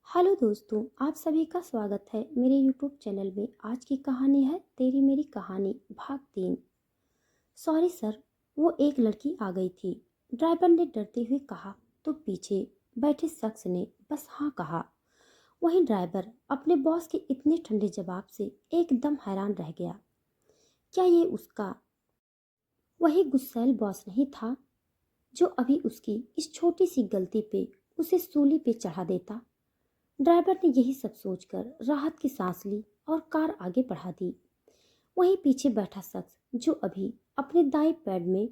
Hello दोस्तों, आप सभी का स्वागत है मेरे यूट्यूब चैनल में। आज की कहानी है तेरी मेरी कहानी भाग 3। सॉरी सर, वो एक लड़की आ गई थी, ड्राइवर ने डरते हुए कहा। तो पीछे बैठे शख्स ने बस हाँ कहा। वहीं ड्राइवर अपने बॉस के इतने ठंडे जवाब से एकदम हैरान रह गया। क्या ये उसका वही गुस्सैल बॉस नहीं था जो अभी उसकी इस छोटी सी गलती पे उसे सूली पे चढ़ा देता? ड्राइवर ने यही सब सोचकर राहत की सांस ली और कार आगे बढ़ा दी। वहीं पीछे बैठा शख्स जो अभी अपने दाएं पैड में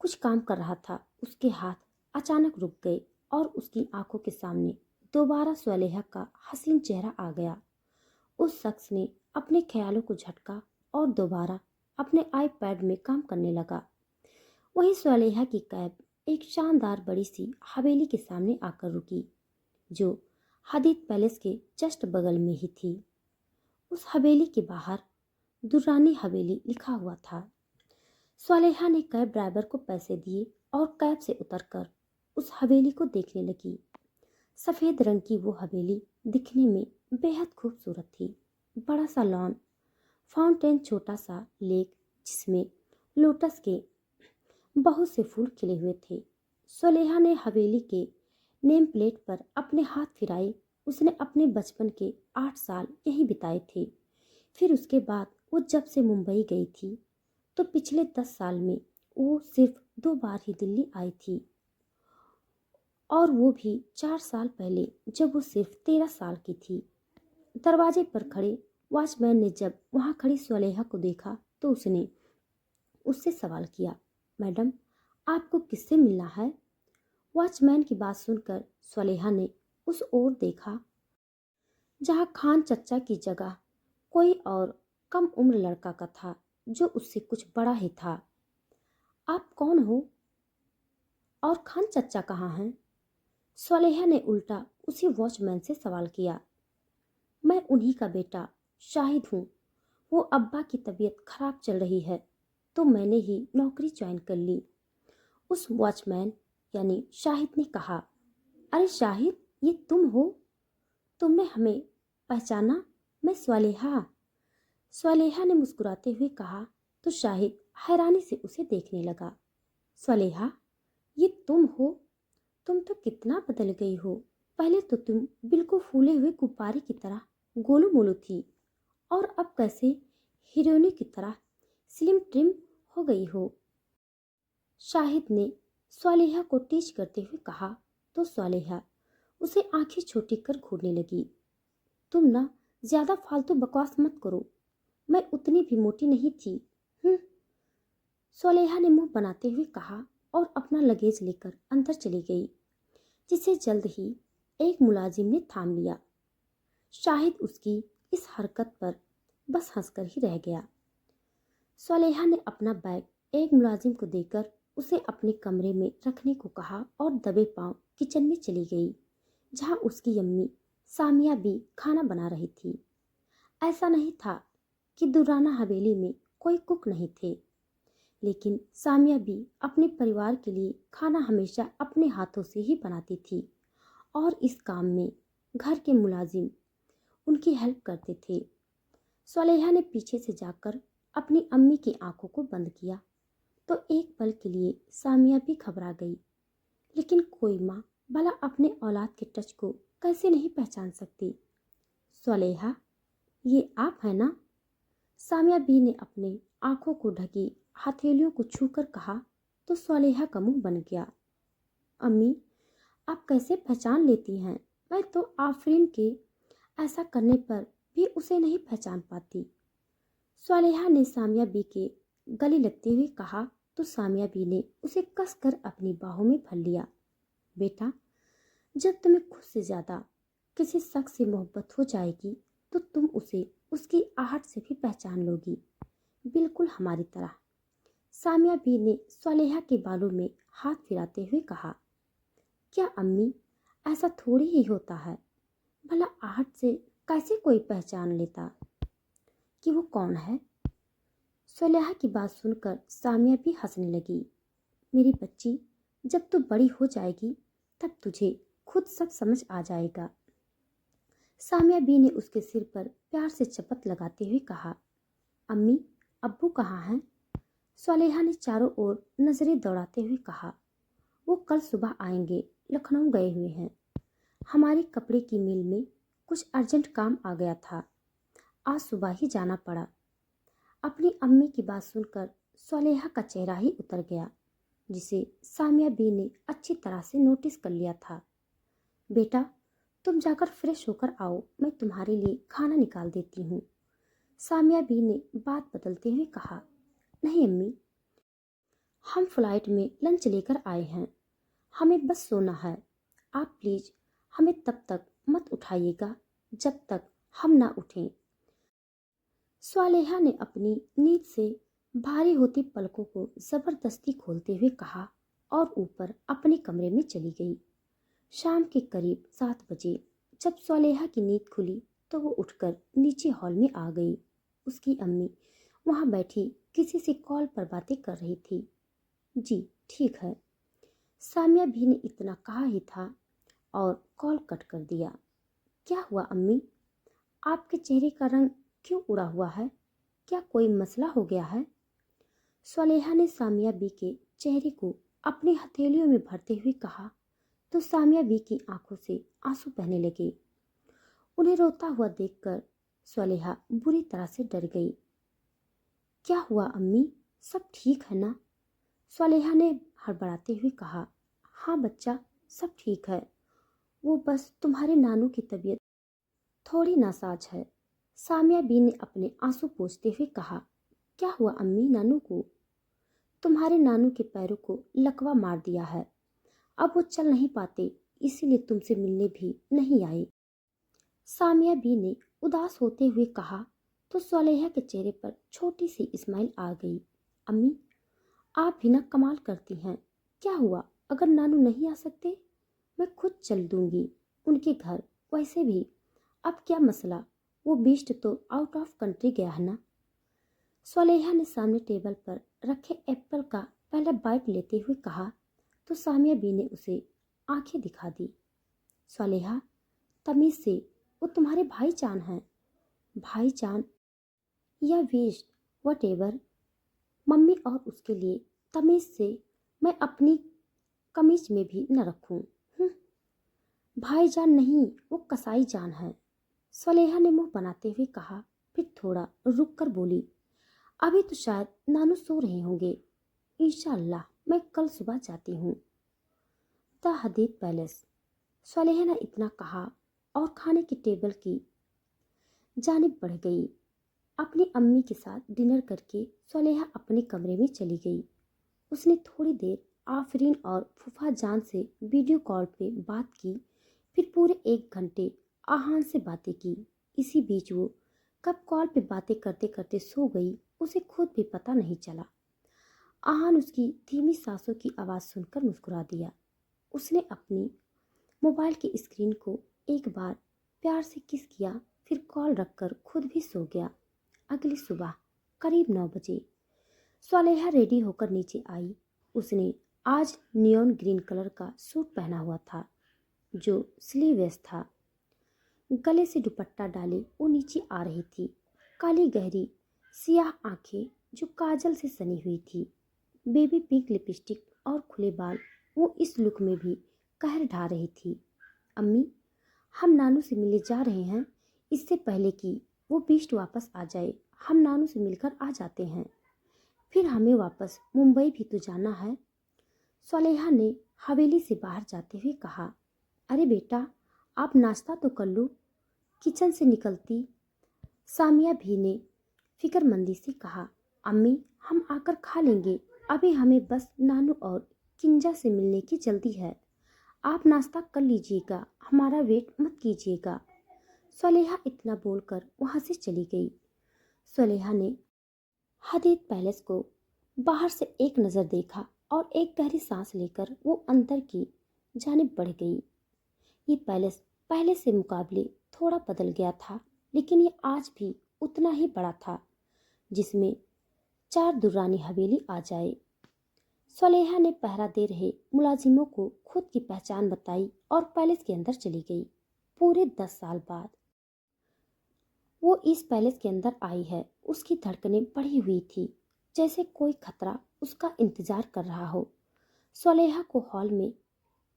कुछ काम कर रहा था, उसके हाथ अचानक रुक गए और उसकी आंखों के सामने दोबारा सुलेहा का हसीन चेहरा आ गया। उस शख्स ने अपने ख्यालों को झटका और दोबारा अपने आईपैड में काम करने लगा। वहीं सुलेहा की कैब एक शानदार बड़ी सी हवेली के सामने आकर रुकी, जो हदीद पैलेस के जस्ट बगल में ही थी। उस हवेली के बाहर दुरानी हवेली लिखा हुआ था। स्वालेहा ने कैब ड्राइवर को पैसे दिए और कैब से उतरकर उस हवेली को देखने लगी। सफ़ेद रंग की वो हवेली दिखने में बेहद खूबसूरत थी। बड़ा सा लॉन, फाउंटेन, छोटा सा लेक जिसमें लोटस के बहुत से फूल खिले हुए थे। स्वालेहा ने हवेली के नेम प्लेट पर अपने हाथ फिराए। उसने अपने बचपन के 8 साल यहीं बिताए थे। फिर उसके बाद वो जब से मुंबई गई थी तो पिछले 10 साल में वो सिर्फ 2 बार ही दिल्ली आई थी, और वो भी 4 साल पहले जब वो सिर्फ 13 साल की थी। दरवाजे पर खड़े वॉचमैन ने जब वहाँ खड़ी स्वालेहा को देखा तो उसने उससे सवाल किया, मैडम, आपको किससे मिलना है? वॉचमैन की बात सुनकर स्वालेहा ने उस ओर देखा जहाँ खान चच्चा की जगह कोई और कम उम्र लड़का का था जो उससे कुछ बड़ा ही था। आप कौन हो और खान चच्चा कहाँ हैं? स्वालेहा ने उल्टा उसी वॉचमैन से सवाल किया। मैं उन्हीं का बेटा शाहिद हूँ। वो अब्बा की तबीयत खराब चल रही है तो मैंने ही नौकरी ज्वाइन कर ली। उस वॉचमैन यानी शाहिद ने कहा, अरे शाहिद, ये तुम हो? तुमने हमें पहचाना? मैं स्वालेहा। स्वालेहा ने मुस्कुराते हुए कहा तो शाहिद हैरानी से उसे देखने लगा। स्वालेहा, ये तुम हो? तुम तो कितना बदल गई हो। पहले तो तुम बिल्कुल फूले हुए गुब्बारे की तरह गोलू मोलू थी, और अब कैसे हीरोइनी की तरह स्लिम ट्रिम हो गई हो। शाहिद ने स्वालेहा को टीच करते हुए कहा तो स्वालेहा उसे आंखें छोटी कर घूरने लगी। तुम ना ज्यादा फालतू बकवास मत करो, मैं उतनी भी मोटी नहीं थी। स्वालेहा ने मुंह बनाते हुए कहा और अपना लगेज लेकर अंदर चली गई, जिसे जल्द ही एक मुलाजिम ने थाम लिया। शाहिद उसकी इस हरकत पर बस हंसकर ही रह गया। स्वालेहा ने अपना बैग एक मुलाजिम को देकर उसे अपने कमरे में रखने को कहा और दबे पांव किचन में चली गई, जहां उसकी अम्मी सामिया भी खाना बना रही थी। ऐसा नहीं था कि दुराना हवेली में कोई कुक नहीं थे, लेकिन सामिया भी अपने परिवार के लिए खाना हमेशा अपने हाथों से ही बनाती थी, और इस काम में घर के मुलाजिम उनकी हेल्प करते थे। स्वालेहा ने पीछे से जाकर अपनी अम्मी की आंखों को बंद किया तो एक पल के लिए सामिया भी घबरा गई। लेकिन कोई माँ भला अपने औलाद के टच को कैसे नहीं पहचान सकती। स्वालेहा, ये आप है ना? सामिया बी ने अपने आंखों को ढकी हथेलियों को छूकर कहा तो स्वालेहा का मुंह बन गया। अम्मी, आप कैसे पहचान लेती हैं? मैं तो आफरीन के ऐसा करने पर भी उसे नहीं पहचान पाती। स्वालेहा ने सामिया बी के गले लगते हुए कहा तो सामिया बी ने उसे कसकर अपनी बाहों में भर लिया। बेटा, जब तुम्हें खुद से ज़्यादा किसी शख्स से मोहब्बत हो जाएगी तो तुम उसे उसकी आहट से भी पहचान लोगी, बिल्कुल हमारी तरह। सामिया बी ने स्वालेहा के बालों में हाथ फिराते हुए कहा, क्या अम्मी, ऐसा थोड़ी ही होता है? भला आहट से कैसे कोई पहचान लेता कि वो कौन है? स्वालेहा की बात सुनकर सामिया भी हंसने लगी। मेरी बच्ची, जब तू बड़ी हो जाएगी तब तुझे खुद सब समझ आ जाएगा। सामिया बी ने उसके सिर पर प्यार से चपत लगाते हुए कहा। अम्मी, अब्बू कहाँ हैं? स्वालेहा ने चारों ओर नजरें दौड़ाते हुए कहा। वो कल सुबह आएंगे, लखनऊ गए हुए हैं। हमारी कपड़े की मिल में कुछ अर्जेंट काम आ गया था, आज सुबह ही जाना पड़ा। अपनी अम्मी की बात सुनकर स्वालेहा का चेहरा ही उतर गया, जिसे सामिया बी ने अच्छी तरह से नोटिस कर लिया था। बेटा, तुम जाकर फ्रेश होकर आओ, मैं तुम्हारे लिए खाना निकाल देती हूँ। सामिया बी ने बात बदलते हुए कहा। नहीं अम्मी, हम फ्लाइट में लंच लेकर आए हैं, हमें बस सोना है। आप प्लीज हमें तब तक मत उठाइएगा जब तक हम ना उठें। स्वालेहा ने अपनी नींद से भारी होती पलकों को जबरदस्ती खोलते हुए कहा और ऊपर अपने कमरे में चली गई। शाम के करीब 7 बजे जब स्वालेहा की नींद खुली तो वो उठकर नीचे हॉल में आ गई। उसकी अम्मी वहाँ बैठी किसी से कॉल पर बातें कर रही थी। जी ठीक है, सामिया भी ने इतना कहा ही था और कॉल कट कर दिया। क्या हुआ अम्मी, आपके चेहरे का रंग क्यों उड़ा हुआ है? क्या कोई मसला हो गया है? स्वालेहा ने सामिया बी के चेहरे को अपनी हथेलियों में भरते हुए कहा तो सामिया बी की आंखों से आंसू बहने लगे। उन्हें रोता हुआ देखकर स्वालेहा बुरी तरह से डर गई। क्या हुआ अम्मी, सब ठीक है ना? स्वालेहा ने हड़बड़ाते हुए कहा। हाँ बच्चा, सब ठीक है, वो बस तुम्हारे नानू की तबीयत थोड़ी नासाज है। सामिया बी ने अपने आंसू पोंछते हुए कहा। क्या हुआ अम्मी नानू को? तुम्हारे नानू के पैरों को लकवा मार दिया है, अब वो चल नहीं पाते, इसीलिए तुमसे मिलने भी नहीं आए। सामिया बी ने उदास होते हुए कहा तो स्वालेहा के चेहरे पर छोटी सी स्माइल आ गई। अम्मी, आप भी ना कमाल करती हैं। क्या हुआ, अगर नानू नहीं आ सकते? मैं खुद चल दूंगी उनके घर। वैसे भी अब क्या मसला, वो बीस्ट तो आउट ऑफ कंट्री गया है ना। स्वालेहा ने सामने टेबल पर रखे एप्पल का पहला बाइट लेते हुए कहा तो सामिया बी ने उसे आंखें दिखा दी। स्वालेहा, तमीज से, वो तुम्हारे भाईजान हैं। भाईजान या वेस्ट वट एवर, मम्मी और उसके लिए तमीज से मैं अपनी कमीज में भी न रखूं। भाईजान नहीं, वो कसाई जान है। स्वालेहा ने मुंह बनाते हुए कहा, फिर थोड़ा रुक कर बोली। अभी तो शायद नानू सो रहे होंगे, इंशाअल्लाह मैं कल सुबह जाती हूँ। The Hadid palace. स्वालेहा ने इतना कहा और खाने की टेबल की जानिब बढ़ गई। अपनी अम्मी के साथ डिनर करके स्वालेहा अपने कमरे में चली गई। उसने थोड़ी देर आफरीन और फूफा जान से वीडियो कॉल पे बात की, फिर पूरे 1 घंटे आहान से बातें की। इसी बीच वो कब कॉल पे बातें करते करते सो गई, उसे खुद भी पता नहीं चला। आहान उसकी धीमी सांसों की आवाज़ सुनकर मुस्कुरा दिया। उसने अपनी मोबाइल की स्क्रीन को एक बार प्यार से किस किया, फिर कॉल रखकर खुद भी सो गया। अगली सुबह करीब 9 बजे स्वालेहा रेडी होकर नीचे आई। उसने आज नियॉन ग्रीन कलर का सूट पहना हुआ था जो स्लीवलेस था। गले से दुपट्टा डाले वो नीचे आ रही थी। काली गहरी सियाह आंखें जो काजल से सनी हुई थी, बेबी पिंक लिपस्टिक और खुले बाल, वो इस लुक में भी कहर ढा रही थी। अम्मी, हम नानू से मिलने जा रहे हैं, इससे पहले कि वो बीस्ट वापस आ जाए हम नानू से मिलकर आ जाते हैं, फिर हमें वापस मुंबई भी तो जाना है। स्वालेहा ने हवेली से बाहर जाते हुए कहा। अरे बेटा, आप नाश्ता तो कर लो। किचन से निकलती सामिया भी ने फिक्रमंदी से कहा। अम्मी, हम आकर खा लेंगे, अभी हमें बस नानू और किंजा से मिलने की जल्दी है। आप नाश्ता कर लीजिएगा, हमारा वेट मत कीजिएगा। स्वालेहा इतना बोलकर वहाँ से चली गई। स्वालेहा ने हदीद पैलेस को बाहर से एक नज़र देखा और एक गहरी सांस लेकर वो अंदर की जानिब बढ़ गई। ये पैलेस पहले से मुकाबले थोड़ा बदल गया था, लेकिन ये आज भी उतना ही बड़ा था जिसमें 4 दुर्रानी हवेली आ जाए। स्वालेहा ने पहरा दे रहे मुलाजिमों को खुद की पहचान बताई और पैलेस के अंदर चली गई। पूरे 10 साल बाद वो इस पैलेस के अंदर आई है। उसकी धड़कनें बढ़ी हुई थी, जैसे कोई खतरा उसका इंतजार कर रहा हो। सलेहा को हॉल में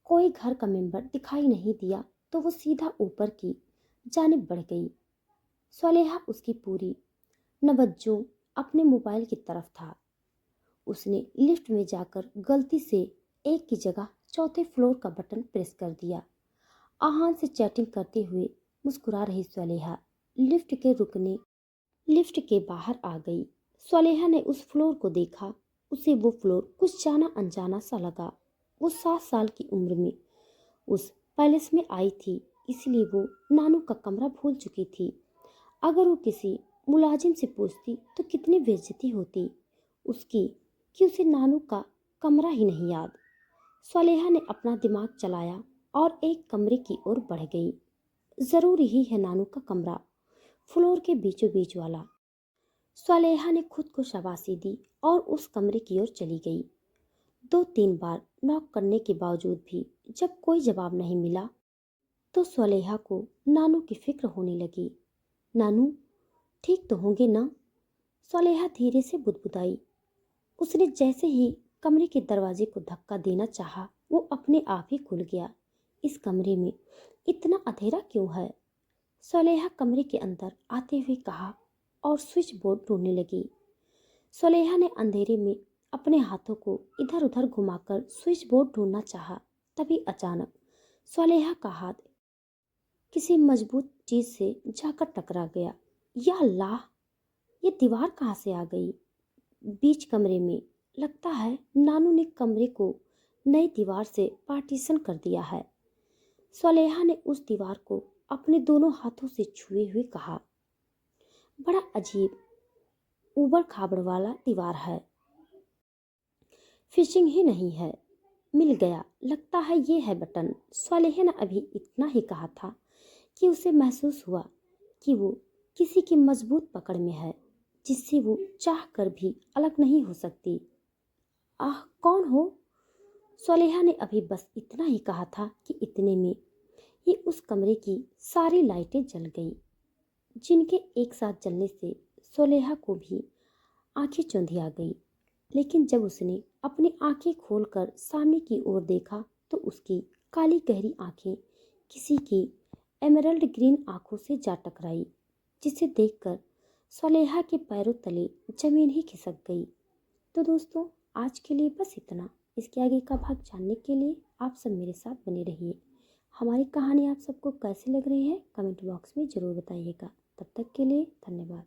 कोई घर का मेंबर दिखाई नहीं दिया तो वो सीधा ऊपर की जानिब बढ़ गई। सलेहा उसकी पूरी तवज्जो अपने मोबाइल की तरफ था। उसने लिफ्ट में जाकर गलती से एक की जगह चौथे फ्लोर का बटन प्रेस कर दिया। आहान से चैटिंग करते हुए मुस्कुरा रही सलेहा लिफ्ट के बाहर आ गई। सलेहा ने उस फ्लोर को देखा। उसे वो फ्लोर कुछ जाना अनजाना सा लगा। वो 7 साल की उम्र में उस पैलेस में आई थी, इसलिए वो नानू का कमरा भूल चुकी थी। अगर वो किसी मुलाजिम से पूछती तो कितनी बेइज्जती होती उसकी कि उसे नानू का कमरा ही नहीं याद। सलेहा ने अपना दिमाग चलाया और एक कमरे की ओर बढ़ गई। जरूर ही है नानू का कमरा, फ्लोर के बीचों बीच वाला। सलेहा ने खुद को शाबाशी दी और उस कमरे की ओर चली गई। 2-3 बार नॉक करने के बावजूद भी जब कोई जवाब नहीं मिला तो सलेहा को नानू की फिक्र होने लगी। नानू ठीक तो होंगे ना? सलेहा धीरे से बुदबुदाई। उसने जैसे ही कमरे के दरवाजे को धक्का देना चाहा, वो अपने आप ही खुल गया। इस कमरे में इतना अंधेरा क्यों है? सलेहा कमरे के अंदर आते हुए कहा और स्विच बोर्ड ढूंढने लगी। सलेहा ने अंधेरे में अपने हाथों को इधर उधर घुमाकर स्विच बोर्ड ढूंढना चाहा। तभी अचानक सलेहा का हाथ किसी मजबूत चीज से जाकर टकरा गया। या अल्लाह, ये दीवार कहाँ से आ गई बीच कमरे में? लगता है नानू ने कमरे को नई दीवार से पार्टीशन कर दिया है। सलेहा ने उस दीवार को अपने दोनों हाथों से छुए हुए कहा, बड़ा अजीब ऊबड़ खाबड़ वाला दीवार है। फिशिंग ही नहीं है। मिल गया, लगता है ये है बटन। सलेहा ने अभी इतना ही कहा था कि उसे महसूस हुआ कि वो किसी की मजबूत पकड़ में है, जिससे वो चाह कर भी अलग नहीं हो सकती। आह, कौन हो? सलेहा ने अभी बस इतना ही कहा था कि इतने में ही उस कमरे की सारी लाइटें जल गई, जिनके एक साथ जलने से सलेहा को भी आंखें चौंधी आ गई। लेकिन जब उसने अपनी आंखें खोलकर सामने की ओर देखा तो उसकी काली गहरी आंखें किसी की एमरल्ड ग्रीन आंखों से जा टकराई, जिसे देखकर सलेहा के पैरों तले जमीन ही खिसक गई। तो दोस्तों, आज के लिए बस इतना। इसके आगे का भाग जानने के लिए आप सब मेरे साथ बने रहिए। हमारी कहानी आप सबको कैसी लग रही है कमेंट बॉक्स में ज़रूर बताइएगा। तब तक के लिए धन्यवाद।